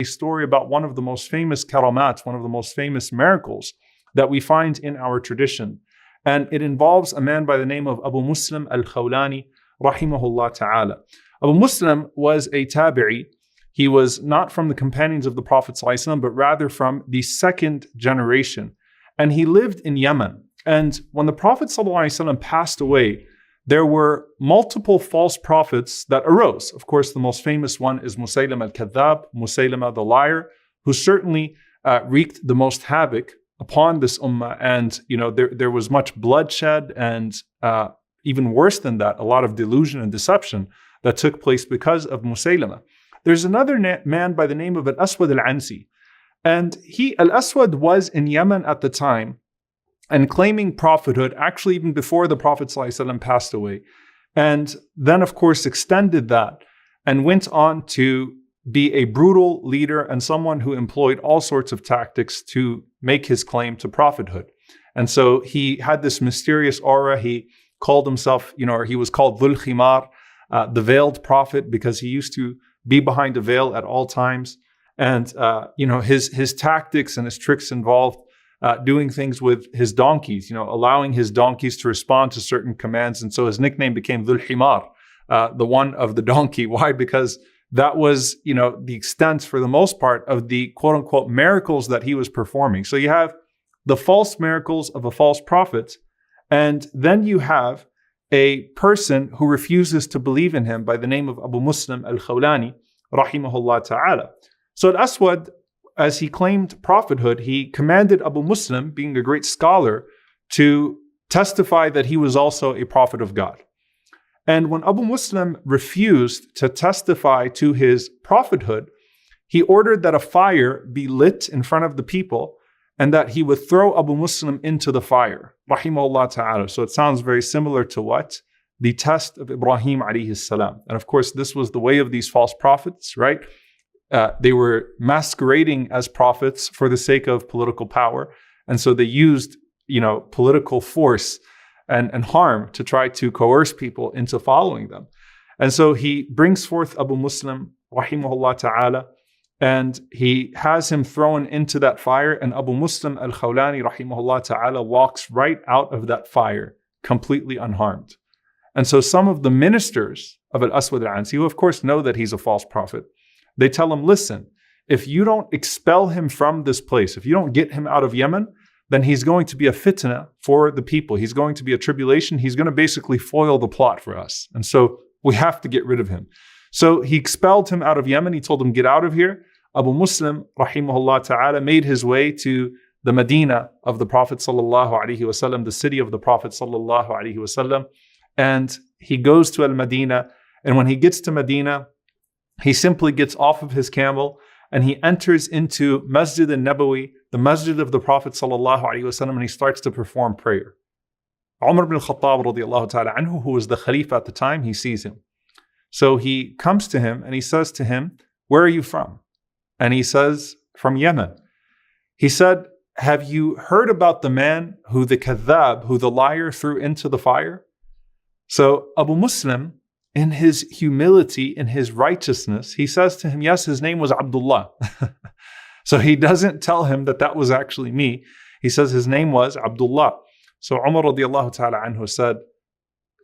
a story about one of the most famous karamat, one of the most famous miracles that we find in our tradition. And it involves a man by the name of Abu Muslim al-Khawlani, rahimahullah ta'ala. Abu Muslim was a tabi'i. He was not from the companions of the Prophet ﷺ, but rather from the second generation. And he lived in Yemen. And when the Prophet ﷺ passed away, there were multiple false prophets that arose. Of course, the most famous one is Musaylima al-Kadhab, Musaylima the liar, who certainly wreaked the most havoc upon this ummah. And, there was much bloodshed and even worse than that, a lot of delusion and deception that took place because of Musaylima. There's another man by the name of Al-Aswad al-Ansi. And Al-Aswad was in Yemen at the time and claiming prophethood, actually even before the Prophet ﷺ passed away. And then, of course, extended that and went on to be a brutal leader and someone who employed all sorts of tactics to make his claim to prophethood. And so he had this mysterious aura. He called himself, or he was called Dhul Khimar, the veiled prophet, because he used to be behind a veil at all times. And, his tactics and his tricks involved doing things with his donkeys, allowing his donkeys to respond to certain commands. And so his nickname became Dhul Himar, the one of the donkey. Why? Because that was, the extent for the most part of the quote unquote miracles that he was performing. So you have the false miracles of a false prophet, and then you have a person who refuses to believe in him by the name of Abu Muslim al-Khawlani, rahimahullah ta'ala. So Al-Aswad, as he claimed prophethood, he commanded Abu Muslim, being a great scholar, to testify that he was also a prophet of God. And when Abu Muslim refused to testify to his prophethood, he ordered that a fire be lit in front of the people and that he would throw Abu Muslim into the fire, rahimahullah ta'ala. So it sounds very similar to what? The test of Ibrahim alayhi salam. And of course, this was the way of these false prophets, right? They were masquerading as prophets for the sake of political power. And so they used, political force and harm to try to coerce people into following them. And so he brings forth Abu Muslim, rahimahullah ta'ala, and he has him thrown into that fire, and Abu Muslim al-Khawlani, rahimahullah ta'ala, walks right out of that fire completely unharmed. And so some of the ministers of Al-Aswad al-Ansi, who of course know that he's a false prophet, they tell him, listen, if you don't expel him from this place, if you don't get him out of Yemen, then he's going to be a fitna for the people. He's going to be a tribulation. He's going to basically foil the plot for us. And so we have to get rid of him. So he expelled him out of Yemen. He told him, get out of here. Abu Muslim, rahimahullah ta'ala, made his way to the Medina of the Prophet sallallahu alaihi wasallam, the city of the Prophet sallallahu alaihi wasallam. And he goes to Al-Medina. And when he gets to Medina, he simply gets off of his camel and he enters into Masjid al-Nabawi, the masjid of the Prophet sallallahu alaihi wasallam, and he starts to perform prayer. Umar ibn al-Khattab radiyallahu ta'ala anhu, who was the Khalifa at the time, he sees him. So he comes to him and he says to him, where are you from? And he says, from Yemen. He said, have you heard about the man who the kadhab, who the liar threw into the fire? So Abu Muslim, in his humility, in his righteousness, he says to him, yes, his name was Abdullah. So he doesn't tell him that was actually me. He says his name was Abdullah. So Umar radiallahu ta'ala anhu said,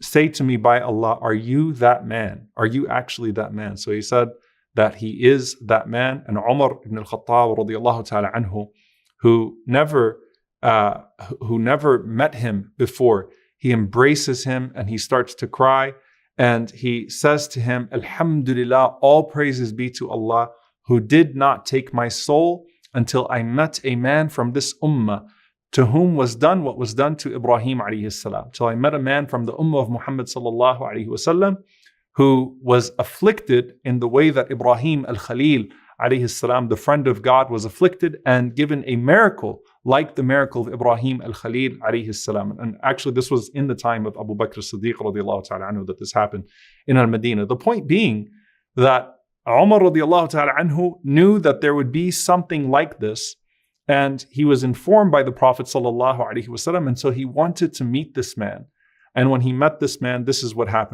say to me by Allah, are you that man? Are you actually that man? So he said that he is that man. And Umar ibn al-Khattab radiallahu ta'ala anhu, who never met him before, he embraces him and he starts to cry. And he says to him, Alhamdulillah, all praises be to Allah, who did not take my soul until I met a man from this ummah, to whom was done what was done to Ibrahim alayhi salam. Till I met a man from the ummah of Muhammad sallallahu alayhi wasallam, who was afflicted in the way that Ibrahim al-Khalil alayhi salam, the friend of God, was afflicted and given a miracle like the miracle of Ibrahim al-Khalil alayhi salam. And actually this was in the time of Abu Bakr as-Siddiq radiallahu ta'ala anhu that this happened in Al-Madinah. The point being that Umar radiallahu ta'ala anhu knew that there would be something like this, and he was informed by the Prophet sallallahu alaihi wasallam, and so he wanted to meet this man. And when he met this man, this is what happened.